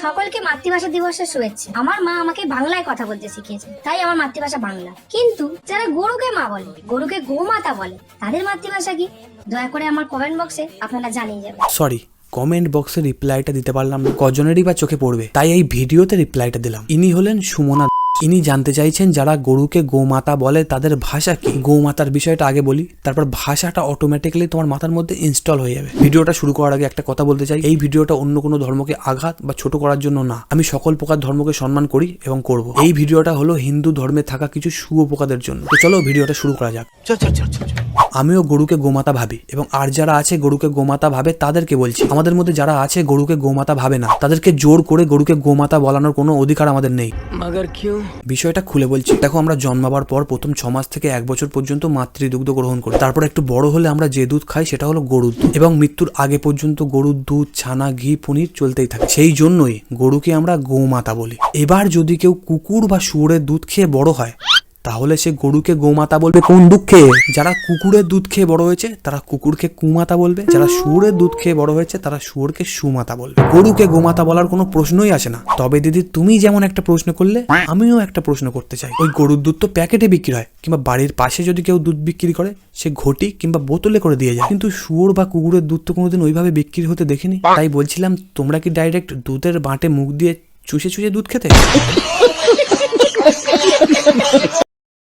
সকলকে মাতৃভাষা দিবসের শুভেচ্ছা। আমার মা আমাকে বাংলায় কথা বলতে শিখিয়েছে, তাই আমার মাতৃভাষা বাংলা। কিন্তু যারা গরুকে মা বলে, গরুকে গোমাতা বলে, তাদের মাতৃভাষা কি? দয়া করে আমার কমেন্ট বক্সে আপনারা জানিয়ে যাবেন। সরি, কমেন্ট বক্সে রিপ্লাইটা দিতে পারলাম না, কজনেরই বা চোখে পড়বে, তাই এই ভিডিওতে রিপ্লাইটা দিলাম। ইনি হলেন সুমনা। ইনি জানতে চাইছেন যারা গরুকে গোমাতা বলে তাদের ভাষা কি। গোমাতার বিষয়টা আগে বলি, তারপর ভাষাটা অটোমেটিক্যালি তোমার মাথার মধ্যে ইনস্টল হয়ে যাবে। ভিডিওটা শুরু করার আগে একটা কথা বলতে চাই, এই ভিডিওটা অন্য কোনো ধর্মকে আঘাত বা ছোট করার জন্য না। আমি সকল প্রকার ধর্মকে সম্মান করি এবং করব। এই ভিডিওটা হলো হিন্দু ধর্মে থাকা কিছু শুয়োপোকাদের জন্য। তো চলো ভিডিওটা শুরু করা যাক। আমিও গরুকে গোমাতা ভাবি, এবং আর যারা আছে গরুকে গোমাতা ভাবে তাদেরকে বলছি, আমাদের মধ্যে যারা আছে গরুকে গোমাতা ভাবে না, তাদেরকে জোর করে গরুকে গোমাতা বলানোর কোনো অধিকার আমাদের নেই। বিষয়টা খুলে বলছি। দেখো, আমরা জন্মাবার পর প্রথম 6 মাস থেকে 1 বছর পর্যন্ত মাতৃদুগ্ধ গ্রহণ করি। তারপর একটু বড় হলে আমরা যে দুধ খাই সেটা হলো গরুর দুধ, এবং মৃত্যুর আগে পর্যন্ত গরুর দুধ, ছানা, ঘি, পনির চলতেই থাকে। সেই জন্যই গরুকে আমরা গোমাতা বলি। এবার যদি কেউ কুকুর বা শুয়োরের দুধ খেয়ে বড় হয়, তাহলে সে গরুকে গোমাতা বলবে কোন দুঃখে? যারা কুকুরের দুধ খেয়ে বড় হয়েছে তারা কুকুরকে কুমাতা বলবে, যারা শুয়োরের দুধ খেয়ে বড় হয়েছে তারা শুয়োরকে সুমাতা বলবে। গরুকে গোমাতা বলার কোনো প্রশ্নই আসে না। তবে দিদি, তুমি যেমন একটা প্রশ্ন করলে, আমিও একটা প্রশ্ন করতে চাই। ওই গরুর দুধ তো প্যাকেটে বিক্রি হয়, কিংবা বাড়ির পাশে যদি কেউ দুধ বিক্রি করে সে ঘটি কিংবা বোতলে করে দিয়ে যায়, কিন্তু শুয়োর বা কুকুরের দুধ তো কোনোদিন ওইভাবে বিক্রি হতে দেখিনি। তাই বলছিলাম, তোমরা কি ডাইরেক্ট দুধের বাঁটে মুখ দিয়ে চুষে চুষে দুধ খেতে?